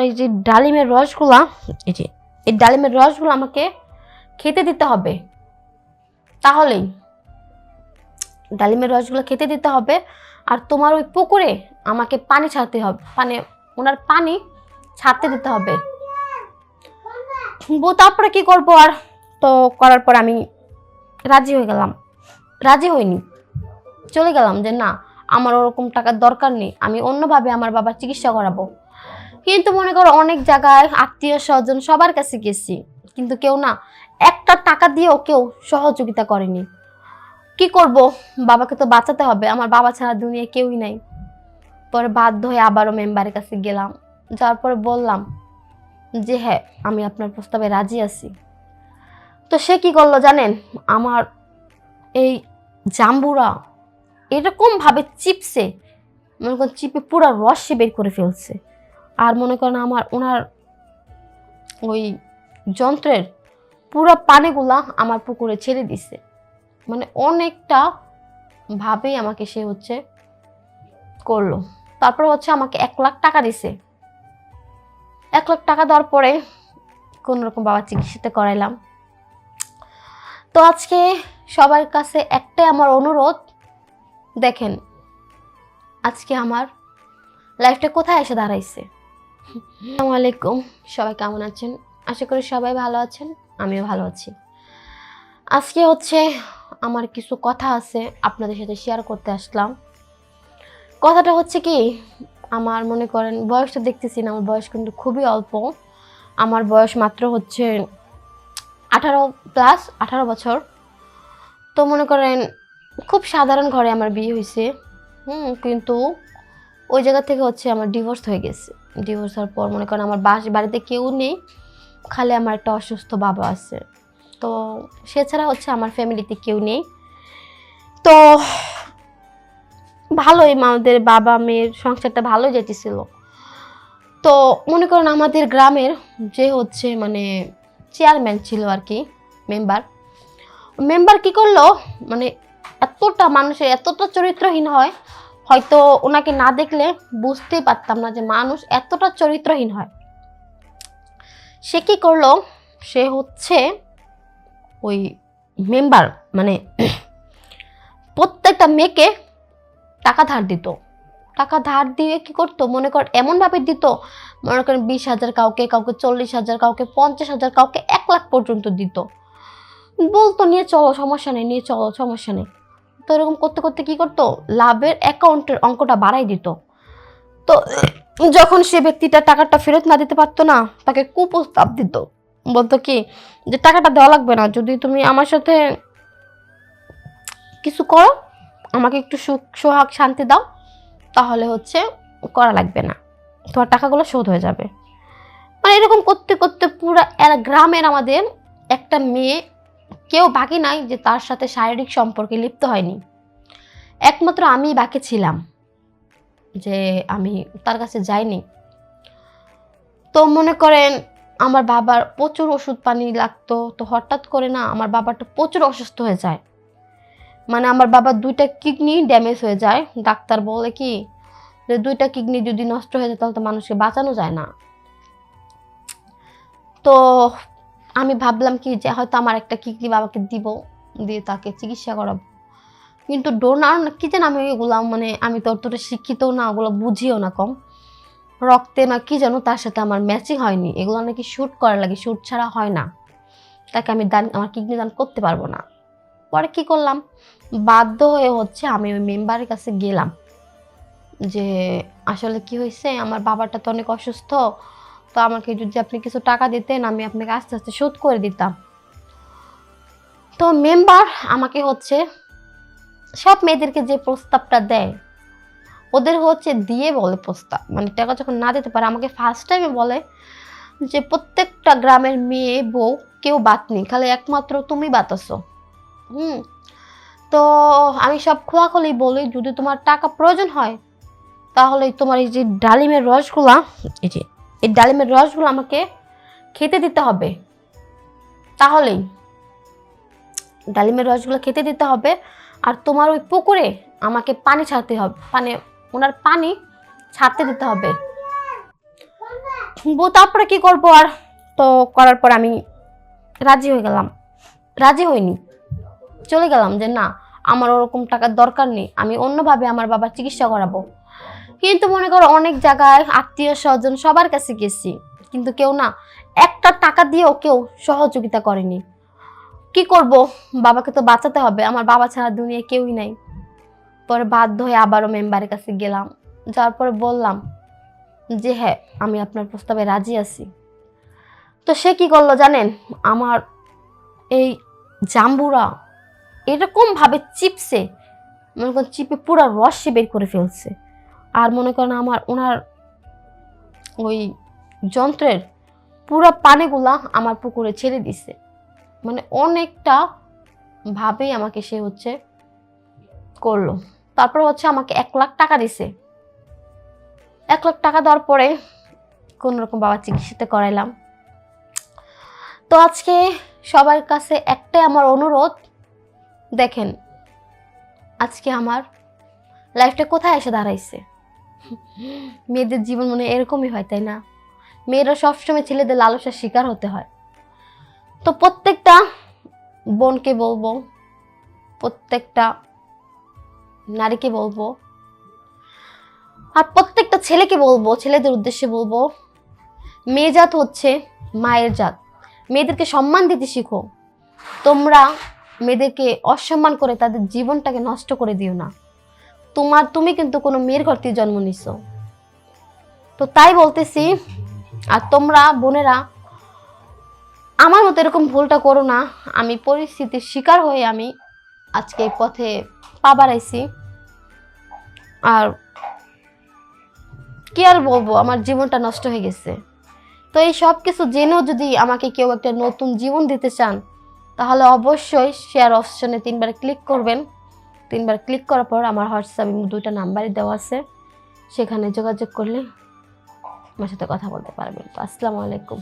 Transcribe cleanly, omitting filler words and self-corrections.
এই যে ডালিমের রসগুলা, এই ডালিমের রসগুলো আমাকে খেতে দিতে হবে। তাহলেই ডালিমের রসগুলো খেতে দিতে হবে। আর তোমার ওই পুকুরে আমাকে পানি ছাড়তে হবে, ওনার পানি ছাড়তে দিতে হবে। তারপরে কি করবো আর, তো করার পর আমি রাজি হয়ে গেলাম। রাজি হইনি, চলে গেলাম যে না, আমার ওরকম টাকার দরকার নেই, আমি অন্যভাবে আমার বাবার চিকিৎসা করাবো। কিন্তু মনে করো অনেক জায়গায় আত্মীয় স্বজন সবার কাছে গেছি, কিন্তু কেউ না একটা টাকা দিয়েও কেউ সহযোগিতা করেনি। কি করব, বাবাকে তো বাঁচাতে হবে, আমার বাবা ছাড়া দুনিয়ায় কেউই নাই। পরে বাধ্য হয়ে আবারও মেম্বারের কাছে গেলাম, যার পরে বললাম যে হ্যাঁ, আমি আপনার প্রস্তাবে রাজি আছি। তো সে কি করলো জানেন, আমার এই জাম্বুরা এরকম ভাবে চিপসে, মনে করেন চিপে পুরো রস বের করে ফেলছে। আর মনে করেন ওনার ওই যন্ত্রের পুরো পানিগুলা আমার পুকুরে ছেড়ে দিছে। মানে অনেকটা ভাবেই আমাকে সে করলো। তারপর আমাকে 1 লাখ টাকা দিছে। 1 লাখ টাকা দেওয়ার পরে কোন রকম বাবার চিকিৎসাতে করাইলাম। তো আজকে সবার কাছে একটাই আমার অনুরোধ, দেখেন আজকে আমার লাইফটা কোথায় এসে দাঁড়াইছে। আসসালামু আলাইকুম, সবাই কেমন আছেন? আশা করি সবাই ভালো আছেন, আমিও ভালো আছি। আজকে আমার কিছু কথা আছে আপনাদের সাথে শেয়ার করতে আসলাম। কথাটা কি, আমার মনে করেন বয়সটা দেখতেছি না, আমার বয়স কিন্তু খুবই অল্প। আমার বয়স মাত্র 18 বছর। তো মনে করেন খুব সাধারণ ঘরে আমার বিয়ে হয়েছে। কিন্তু ওই জায়গা থেকে আমার ডিভোর্স হয়ে গেছে। ডিভোর্স হওয়ার পর মনে করেন আমার বাড়িতে কেউ নেই, খালি আমার একটা অসুস্থ বাবা আছে। তো সে ছাড়া আমার ফ্যামিলিতে কেউ নেই। তো ভালোই আমাদের বাবা মেয়ের সংসারটা ভালো যেতেছিল। তো মনে করেন আমাদের গ্রামের যে মানে চেয়ারম্যান ছিল আর কি, মেম্বার কি করলো, মানে এতটা মানুষের এতটা চরিত্রহীন হয়, হয়তো ওনাকে না দেখলে বুঝতেই পারতাম না যে মানুষ এতটা চরিত্রহীন হয়। সে কি করলো, সে ওই মেম্বার মানে প্রত্যেকটা মেয়েকে টাকা ধার দিত। টাকা ধার দিয়ে কি করতো, মনে কর এমনভাবে দিত, মনে করেন 20,000 কাউকে 40,000, কাউকে 50,000, কাউকে 1 লাখ পর্যন্ত দিত। বলতো নিয়ে চলো সমস্যা নেই, নিয়ে চলো সমস্যা নেই। তো এরকম করতে করতে কি করতো, লাভের অ্যাকাউন্টের অঙ্কটা বাড়াই দিত। তো যখন সে ব্যক্তিটা টাকাটা ফেরত না দিতে পারতো না, তাকে কুপ্রস্তাব দিত। বলতো কি যে টাকাটা দেওয়া লাগবে না, যদি তুমি আমার সাথে কিছু করো, আমাকে একটু সুখ সোহাগ শান্তি দাও, তাহলে করা লাগবে না, তোমার টাকাগুলো শোধ হয়ে যাবে। মানে এরকম করতে করতে পুরো গ্রামের আমাদের একটা মেয়ে কেউ বাকি নাই যে তার সাথে শারীরিক সম্পর্কে লিপ্ত হয়নি। একমাত্র আমি বাকি ছিলাম যে আমি তার কাছে যাইনি। তো মনে করেন আমার বাবার প্রচুর ওষুধ পানি লাগতো। তো হঠাৎ করে না আমার বাবাটা প্রচুর অসুস্থ হয়ে যায়। মানে আমার বাবার 2টা কিডনি ড্যামেজ হয়ে যায়। ডাক্তার বলে কি যে 2টা কিডনি যদি নষ্ট হয়ে যায় তাহলে তো মানুষকে বাঁচানো যায় না। তো আমি ভাবলাম কি যে হয়তো আমার একটা কিডনি বাবাকে দিব, দিয়ে তাকে চিকিৎসা করাবো। কিন্তু ডোনার কি যেন আমি ওগুলো মানে আমি তো অতটা শিক্ষিতও না, ওগুলো বুঝিও না, কম রক্তে না কি যেন তার সাথে আমার ম্যাচিং হয়নি। এগুলো নাকি শ্যুট করা লাগে, শ্যুট ছাড়া হয় না, তাকে আমি আমার কিডনি দান করতে পারবো না। পরে কি করলাম, বাধ্য হয়ে আমি ওই মেম্বারের কাছে গেলাম যে আসলে কি হয়েছে, আমার বাবাটা তো অনেক অসুস্থ, তো আমাকে যদি আপনি কিছু টাকা দিতেন আমি আপনাকে আস্তে আস্তে শোধ করে দিতাম। তো মেম্বার আমাকে সব মেয়েদেরকে যে প্রস্তাবটা দেয় ওদের দিয়ে বলে প্রস্তাব, মানে টাকা যখন না দিতে পারে আমাকে ফার্স্ট টাইমে বলে যে প্রত্যেকটা গ্রামের মেয়ে বউ কেউ বাদ নেই, খালি একমাত্র তুমি বাতাসো। তো আমি সব খোলাখুলি বলি, যদি তোমার টাকা প্রয়োজন হয় তাহলে তোমার এই যে ডালিমের রসগুলা, এই ডালিমের রসগুলো আমাকে খেতে দিতে হবে। তাহলেই ডালিমের রসগুলো খেতে দিতে হবে। আর তোমার ওই পুকুরে আমাকে পানি ছাড়তে হবে, ওনার পানি ছাড়তে দিতে হবে। তারপরে কি করবো আর, তো করার পর আমি রাজি হয়ে গেলাম। রাজি হইনি, চলে গেলাম যে না, আমার ওরকম টাকার দরকার নেই, আমি অন্যভাবে আমার বাবার চিকিৎসা করাবো। কিন্তু মনে করো অনেক জায়গায় আত্মীয় স্বজন সবার কাছে গেছি, কিন্তু কেউ না একটা টাকা দিয়েও কেউ সহযোগিতা করেনি। কি করব, বাবাকে তো বাঁচাতে হবে, আমার বাবা ছাড়া দুনিয়ায় কেউই নাই। পরে বাধ্য হয়ে আবারও মেম্বারের কাছে গেলাম, যাওয়ার পরে বললাম যে হ্যাঁ, আমি আপনার প্রস্তাবে রাজি আছি। তো সে কি করলো জানেন, আমার এই জাম্বুরা এরকম ভাবে চিপসে, মনে করেন চিপে পুরো রস সে বের করে ফেলছে। আর মনে করেন ওনার ওই যন্ত্রের পুরো পানিগুলা আমার পুকুরে ছেড়ে দিছে। মানে অনেকটা ভাবেই আমাকে সে করলো। তারপর আমাকে 1 লাখ টাকা দিছে। 1 লাখ টাকা দেওয়ার পরে কোন রকম বাবা চিকিৎসাটা করাইলাম। তো আজকে সবার কাছে একটাই আমার অনুরোধ, দেখেন আজকে আমার লাইফটা কোথায় এসে দাঁড়াইছে। মেয়েদের জীবন মনে এরকমই হয়, তাই না? মেয়েরা সবসময় ছেলেদের লালসার শিকার হতে হয়। তো প্রত্যেকটা বোনকে বলবো, প্রত্যেকটা নারীকে বলবো, আর প্রত্যেকটা ছেলেকে বলবো, ছেলেদের উদ্দেশ্যে বলবো, মেয়ে জাত হচ্ছে মায়ের জাত। মেয়েদেরকে সম্মান দিতে শিখো। তোমরা মেয়েদেরকে অসম্মান করে তাদের জীবনটাকে নষ্ট করে দিও না। তুমি কিন্তু কোনো মেয়ের ঘর থেকে জন্ম নিছো। তো তাই বলতেছি, আর তোমরা বোনেরা আমার মতো এরকম ভুলটা করো না। আমি পরিস্থিতির শিকার হয়ে আমি আজকে এই পথে পা বাড়াইছি। আর কি আর বলবো, আমার জীবনটা নষ্ট হয়ে গেছে। তো এই সব কিছু জেনেও যদি আমাকে কেউ একটা নতুন জীবন দিতে চান, তাহলে অবশ্যই শেয়ার অপশনে 3বার ক্লিক করবেন। 3বার ক্লিক করার পর আমার হোয়াটসঅ্যাপ 2টা নাম্বারই দেওয়া আছে, সেখানে যোগাযোগ করলে আমার সাথে কথা বলতে পারবেন। তো আসসালামু আলাইকুম।